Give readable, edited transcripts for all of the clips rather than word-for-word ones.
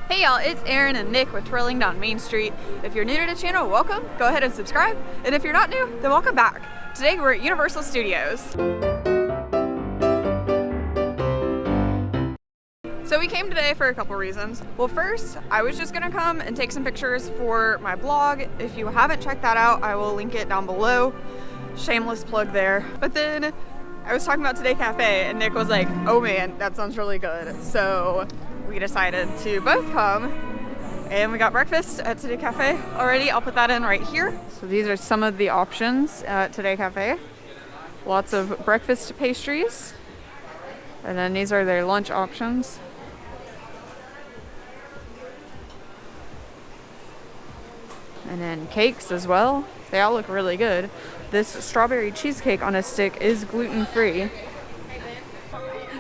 Hey y'all, it's Aaron and Nick with Twirling Down Main Street. If you're new to the channel, welcome. Go ahead and subscribe. And if you're not new, then welcome back. Today we're at Universal Studios. So we came today for a couple reasons. Well, first, I was just gonna come and take some pictures for my blog. If you haven't checked that out, I will link it down below. Shameless plug there. But then I was talking about Today Cafe and Nick was like, oh man, that sounds really good. So we decided to both come and we got breakfast at Today Cafe already. I'll put that in right here. So these are some of the options at Today Cafe. Lots of breakfast pastries. And then these are their lunch options. And then cakes as well. They all look really good. This strawberry cheesecake on a stick is gluten-free.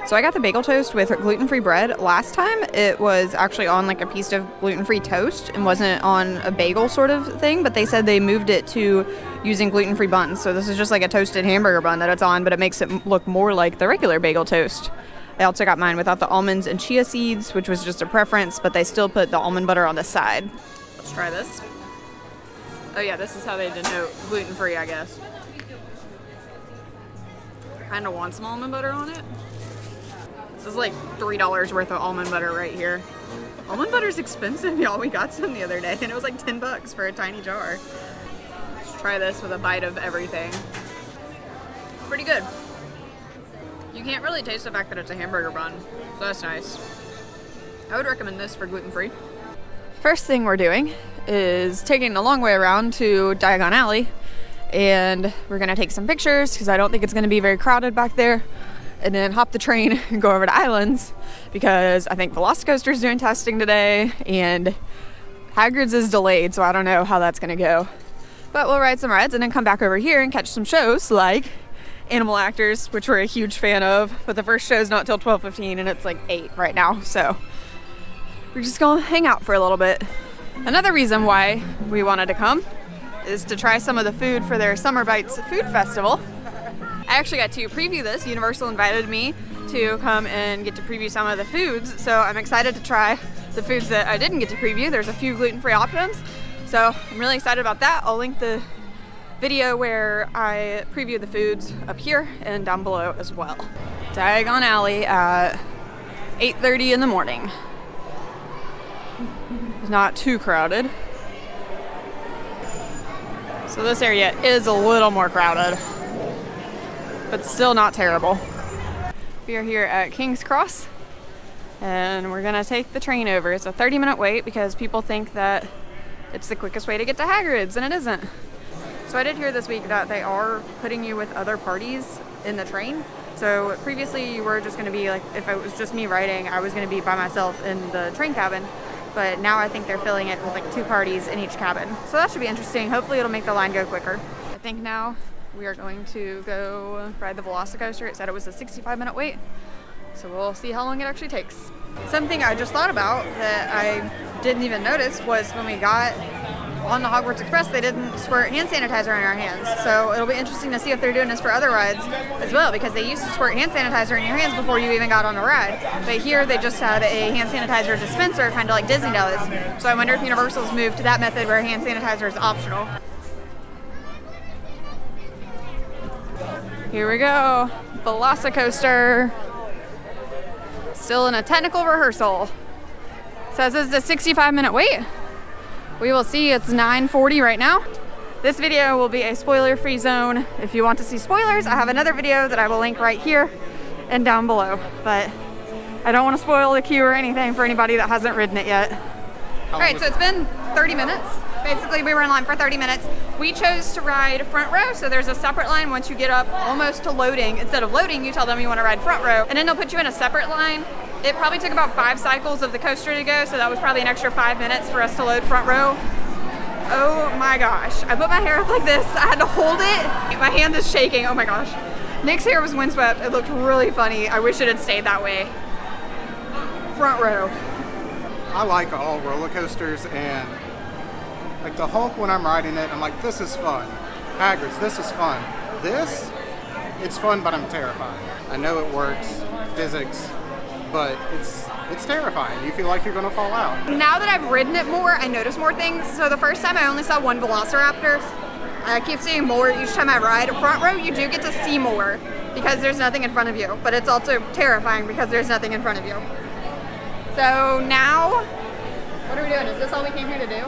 So I got the Bagel Toast with gluten-free bread. Last time it was actually on like a piece of gluten-free toast and wasn't on a bagel sort of thing, but they said they moved it to using gluten-free buns. So this is just like a toasted hamburger bun that it's on, but it makes it look more like the regular Bagel Toast. I also got mine without the almonds and chia seeds, which was just a preference, but they still put the almond butter on the side. Let's try this. Oh yeah, this is how they denote gluten-free, I guess. Kinda want some almond butter on it. This is like $3 worth of almond butter right here. Almond butter's expensive, y'all. We got some the other day and it was like 10 bucks for a tiny jar. Let's try this with a bite of everything. It's pretty good. You can't really taste the fact that it's a hamburger bun, so that's nice. I would recommend this for gluten-free. First thing we're doing is taking the long way around to Diagon Alley, and we're gonna take some pictures because I don't think it's gonna be very crowded back there, and then hop the train and go over to Islands because I think VelociCoaster is doing testing today and Hagrid's is delayed, so I don't know how that's gonna go. But we'll ride some rides and then come back over here and catch some shows like Animal Actors, which we're a huge fan of, but the first show's not till 12:15 and it's like 8 right now, so we're just gonna hang out for a little bit. Another reason why we wanted to come is to try some of the food for their Summer Bites Food Festival. I actually got to preview this. Universal invited me to come and get to preview some of the foods, so I'm excited to try the foods that I didn't get to preview. There's a few gluten-free options, so I'm really excited about that. I'll link the video where I preview the foods up here and down below as well. Diagon Alley at 8:30 in the morning. Not too crowded. So this area is a little more crowded, but still not terrible. We are here at King's Cross and we're gonna take the train over. It's a 30-minute wait because people think that it's the quickest way to get to Hagrid's, and it isn't. So I did hear this week that they are putting you with other parties in the train. So previously you were just gonna be like, if it was just me riding, I was gonna be by myself in the train cabin. But now I think they're filling it with like 2 parties in each cabin. So that should be interesting. Hopefully it'll make the line go quicker. I think now we are going to go ride the VelociCoaster. It said it was a 65-minute wait. So we'll see how long it actually takes. Something I just thought about that I didn't even notice was when we got on the Hogwarts Express, they didn't squirt hand sanitizer in our hands. So it'll be interesting to see if they're doing this for other rides as well, because they used to squirt hand sanitizer in your hands before you even got on the ride. But here they just had a hand sanitizer dispenser, kind of like Disney does. So I wonder if Universal's moved to that method where hand sanitizer is optional. Here we go, VelociCoaster. Still in a technical rehearsal. It says it's a 65-minute wait. We will see. It's 9:40 right now. This video will be a spoiler-free zone. If you want to see spoilers, I have another video that I will link right here and down below. But I don't want to spoil the queue or anything for anybody that hasn't ridden it yet. All right, so it's been 30 minutes. Basically, we were in line for 30 minutes. We chose to ride front row, so there's a separate line once you get up almost to loading. Instead of loading, you tell them you want to ride front row, and then they'll put you in a separate line. It probably took about 5 cycles of the coaster to go, so that was probably an extra 5 minutes for us to load front row. Oh my gosh. I put my hair up like this. I had to hold it. My hand is shaking. Oh my gosh. Nick's hair was windswept. It looked really funny. I wish it had stayed that way. Front row. I like all roller coasters, and like the Hulk, when I'm riding it, I'm like, this is fun. Hagrid's, this is fun. This, it's fun, but I'm terrified. I know it works, physics, but It's terrifying. You feel like you're gonna fall out. Now that I've ridden it more, I notice more things. So the first time I only saw one Velociraptor. I keep seeing more each time I ride. Front row, you do get to see more because there's nothing in front of you, but it's also terrifying because there's nothing in front of you. So now, what are we doing? Is this all we came here to do?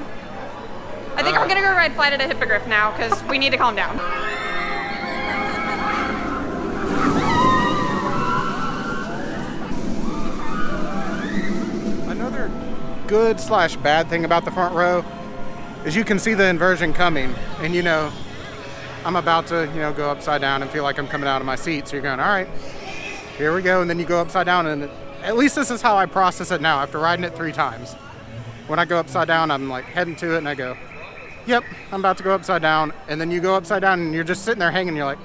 I think I'm gonna go ride Flight at a Hippogriff now because we need to calm down. Another good / bad thing about the front row is you can see the inversion coming, and you know I'm about to go upside down and feel like I'm coming out of my seat, so you're going, all right, here we go, and then you go upside down, and at least this is how I process it now after riding it 3 times. When I go upside down, I'm like heading to it and I go, yep, I'm about to go upside down, and then you go upside down and you're just sitting there hanging, you're like,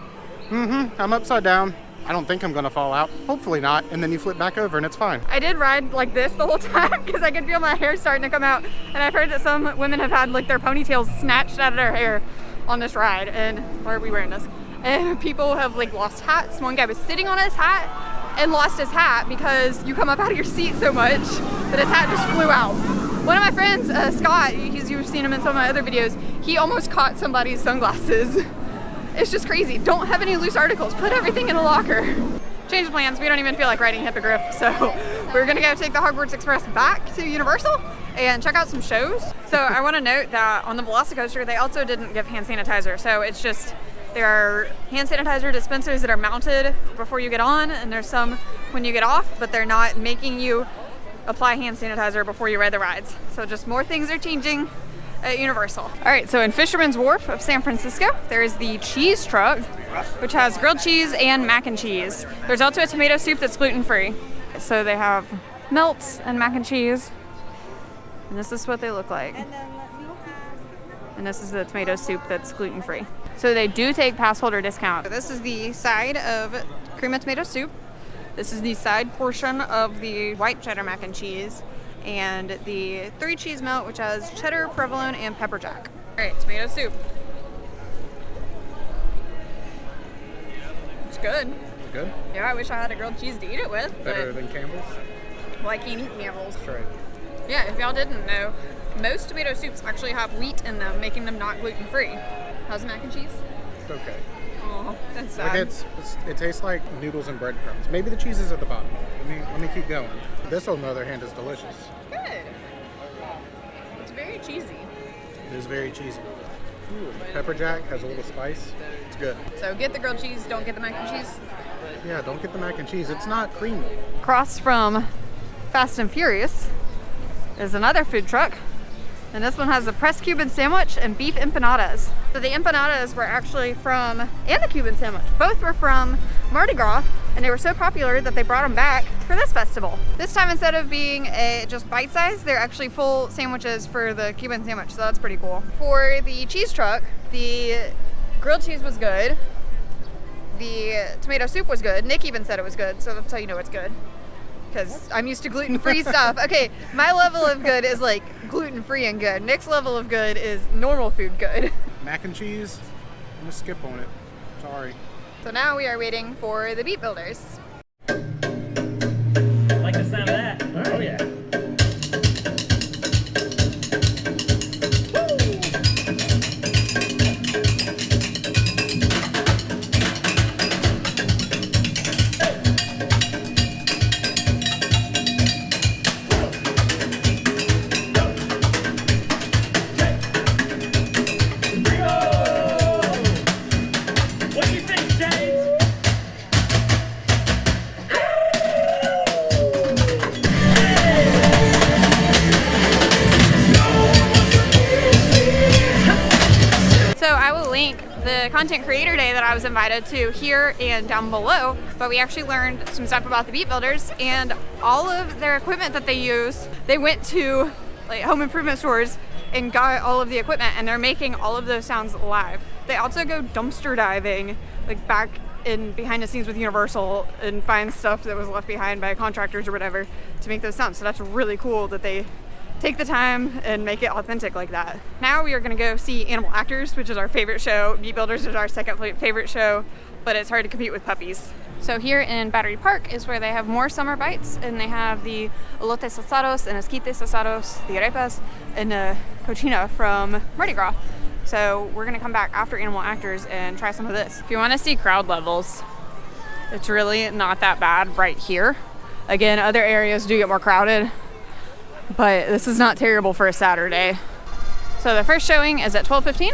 I'm upside down, I don't think I'm gonna fall out, hopefully not, and then you flip back over and it's fine. I did ride like this the whole time because I could feel my hair starting to come out, and I've heard that some women have had like their ponytails snatched out of their hair on this ride. And why are we wearing this? And people have like lost hats. One guy was sitting on his hat and lost his hat because you come up out of your seat so much that his hat just flew out. One of my friends, Scott, you've seen him in some of my other videos, he almost caught somebody's sunglasses. It's just crazy. Don't have any loose articles. Put everything in a locker. Change of plans. We don't even feel like riding Hippogriff, so we're gonna go take the Hogwarts Express back to Universal and check out some shows. So I want to note that on the VelociCoaster, they also didn't give hand sanitizer. So it's just, there are hand sanitizer dispensers that are mounted before you get on, and there's some when you get off, but they're not making you apply hand sanitizer before you ride the rides. So just more things are changing at Universal. All right, so in Fisherman's Wharf of San Francisco, there is the cheese truck, which has grilled cheese and mac and cheese. There's also a tomato soup that's gluten-free. So they have melts and mac and cheese. And this is what they look like. And this is the tomato soup that's gluten-free. So they do take pass holder discount. This is the side of cream and tomato soup. This is the side portion of the white cheddar mac and cheese, and the 3 cheese melt, which has cheddar, provolone, and pepper jack. All right, tomato soup. It's good. Good? Yeah, I wish I had a grilled cheese to eat it with. Better than Campbell's? Well, I can't eat Campbell's. That's right. Yeah, if y'all didn't know, most tomato soups actually have wheat in them, making them not gluten-free. How's the mac and cheese? It's okay. Oh, that's sad. Like it tastes like noodles and breadcrumbs. Maybe the cheese is at the bottom. Let me keep going. This, on the other hand, is delicious. Good. It's very cheesy. It is very cheesy. Ooh, pepper jack has a little spice. It's good. So get the grilled cheese, don't get the mac and cheese. Yeah, don't get the mac and cheese. It's not creamy. Across from Fast and Furious is another food truck. And this one has a pressed Cuban sandwich and beef empanadas. So the empanadas were actually from, and the Cuban sandwich, both were from Mardi Gras, and they were so popular that they brought them back for this festival. This time, instead of being just bite size, they're actually full sandwiches for the Cuban sandwich, so that's pretty cool. For the cheese truck, the grilled cheese was good. The tomato soup was good. Nick even said it was good, so that's how you know it's good. Because I'm used to gluten-free stuff. Okay, my level of good is like gluten-free and good. Nick's level of good is normal food good. Mac and cheese, I'm gonna skip on it. Sorry. So now we are waiting for the Beat Builders. I like the sound of that. Oh yeah. Content creator day that I was invited to here and down below, but we actually learned some stuff about the Beat Builders and all of their equipment that they use. They went to like home improvement stores and got all of the equipment, and they're making all of those sounds live. They also go dumpster diving, like back in behind the scenes with Universal, and find stuff that was left behind by contractors or whatever to make those sounds. So that's really cool that they take the time and make it authentic like that. Now we are gonna go see Animal Actors, which is our favorite show. Beat Builders is our second favorite show, but it's hard to compete with puppies. So here in Battery Park is where they have more summer bites, and they have the elotes asados and esquites asados, the arepas, and the cochina from Mardi Gras. So we're gonna come back after Animal Actors and try some of this. If you wanna see crowd levels, it's really not that bad right here. Again, other areas do get more crowded, but this is not terrible for a Saturday. So the first showing is at 12:15,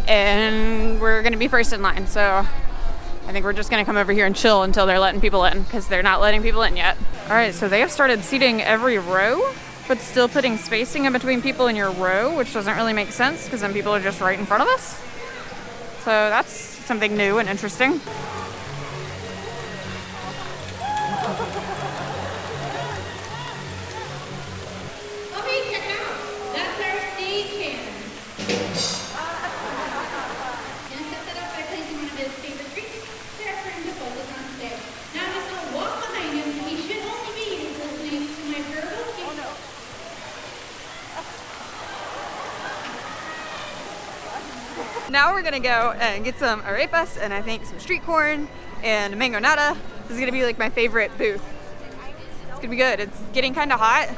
and we're gonna be first in line. So I think we're just gonna come over here and chill until they're letting people in, because they're not letting people in yet. All right, so they have started seating every row, but still putting spacing in between people in your row, which doesn't really make sense because then people are just right in front of us. So that's something new and interesting. Okay, check it out. That's our stagehand. And set that up by placing one of his favorite treats. There for him to focus on today. Now I'm just gonna walk behind him. He should only be listening to my verbal cues. Oh no. Now we're gonna go and get some arepas and I think some street corn and mango nata. This is gonna be like my favorite booth. It's gonna be good. It's getting kind of hot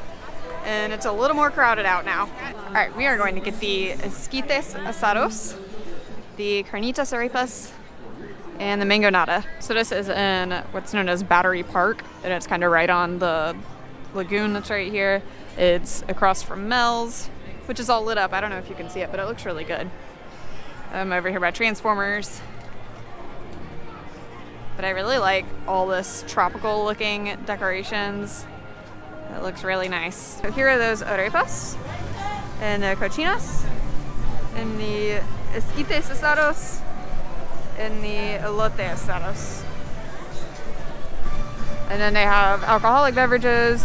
and it's a little more crowded out now. All right, we are going to get the esquites asados, the carnitas arepas, and the mango nata. So this is in what's known as Battery Park, and it's kind of right on the lagoon that's right here. It's across from Mel's, which is all lit up. I don't know if you can see it, but it looks really good. I'm over here by Transformers. But I really like all this tropical looking decorations. It looks really nice. So here are those arepas and the cochinas and the esquites asados and the elote asados. And then they have alcoholic beverages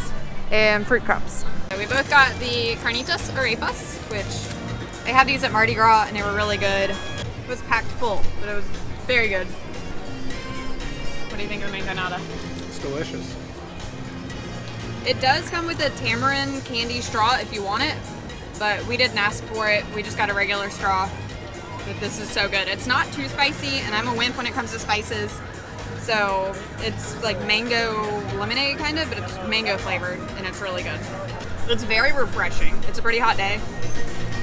and fruit cups. So we both got the carnitas arepas, which they had these at Mardi Gras and they were really good. It was packed full, but it was very good. What do you think of mango nata? It's delicious. It does come with a tamarind candy straw if you want it, but we didn't ask for it. We just got a regular straw. But this is so good. It's not too spicy, and I'm a wimp when it comes to spices. So it's like mango lemonade kind of, but it's mango flavored, and it's really good. It's very refreshing. It's a pretty hot day,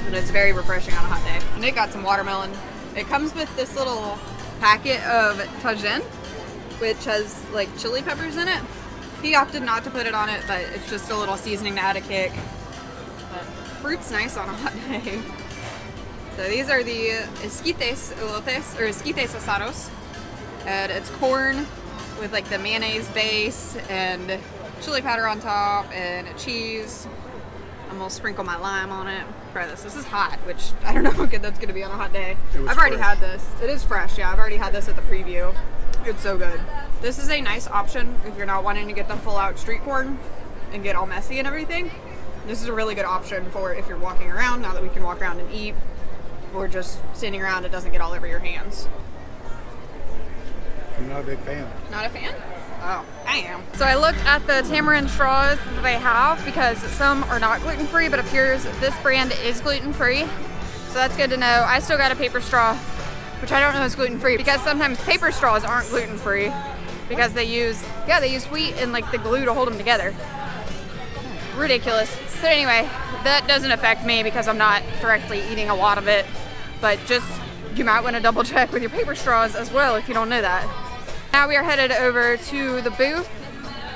but it's very refreshing on a hot day. And it got some watermelon. It comes with this little packet of tajin, which has like chili peppers in it. He opted not to put it on it, but it's just a little seasoning to add a kick. But fruit's nice on a hot day. So these are the esquites elotes, or esquites asados. And it's corn with like the mayonnaise base and chili powder on top and cheese. I'm gonna sprinkle my lime on it. Try this. This is hot, which I don't know how good that's gonna be on a hot day. I've already had this. It is fresh, yeah. I've already had this at the preview. It's so good. This is a nice option if you're not wanting to get the full out street corn and get all messy and everything. This is a really good option for if you're walking around, now that we can walk around and eat, or just standing around, it doesn't get all over your hands. I'm not a big fan. Not a fan? Oh, I am. So I looked at the tamarind straws that they have because some are not gluten-free, but appears this brand is gluten-free. So that's good to know. I still got a paper straw, which I don't know is gluten-free, because sometimes paper straws aren't gluten-free because they use wheat and like the glue to hold them together. Ridiculous. But anyway, that doesn't affect me because I'm not directly eating a lot of it, but just you might want to double check with your paper straws as well if you don't know that. Now we are headed over to the booth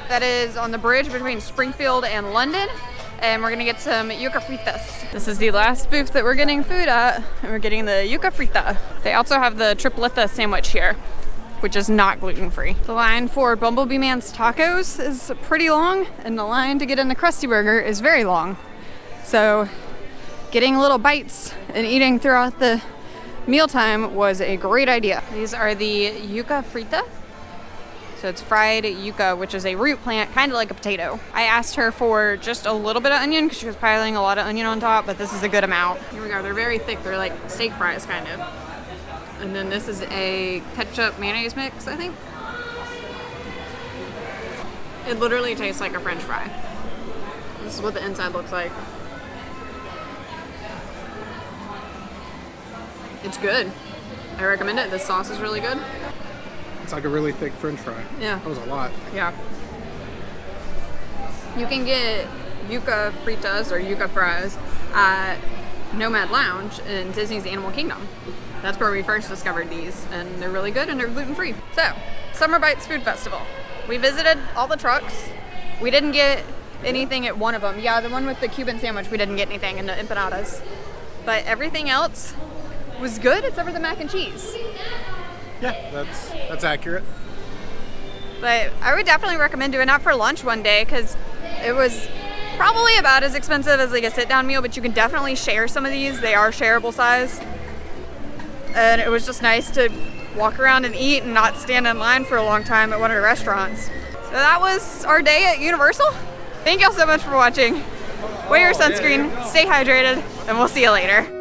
that is on the bridge between Springfield and London, and we're gonna get some yuca fritas. This is the last booth that we're getting food at, and we're getting the yuca frita. They also have the tripleta sandwich here, which is not gluten-free. The line for Bumblebee Man's tacos is pretty long, and the line to get in the Krusty Burger is very long. So getting little bites and eating throughout the mealtime was a great idea. These are the yuca frita. So it's fried yuca, which is a root plant, kind of like a potato. I asked her for just a little bit of onion because she was piling a lot of onion on top, but this is a good amount. Here we go. They're very thick. They're like steak fries, kind of. And then this is a ketchup mayonnaise mix, I think. It literally tastes like a French fry. This is what the inside looks like. It's good. I recommend it. This sauce is really good. It's like a really thick French fry. Yeah. That was a lot. Yeah. You can get yuca fritas or yuca fries at Nomad Lounge in Disney's Animal Kingdom. That's where we first discovered these, and they're really good and they're gluten-free. So, Summer Bites Food Festival. We visited all the trucks. We didn't get anything at one of them. Yeah, the one with the Cuban sandwich, we didn't get anything, and the empanadas. But everything else was good except for the mac and cheese. Yeah, that's accurate. But I would definitely recommend doing that for lunch one day because it was probably about as expensive as like a sit-down meal, but you can definitely share some of these. They are shareable size. And it was just nice to walk around and eat and not stand in line for a long time at one of the restaurants. So that was our day at Universal. Thank y'all so much for watching. Wear your sunscreen, stay hydrated, and we'll see you later.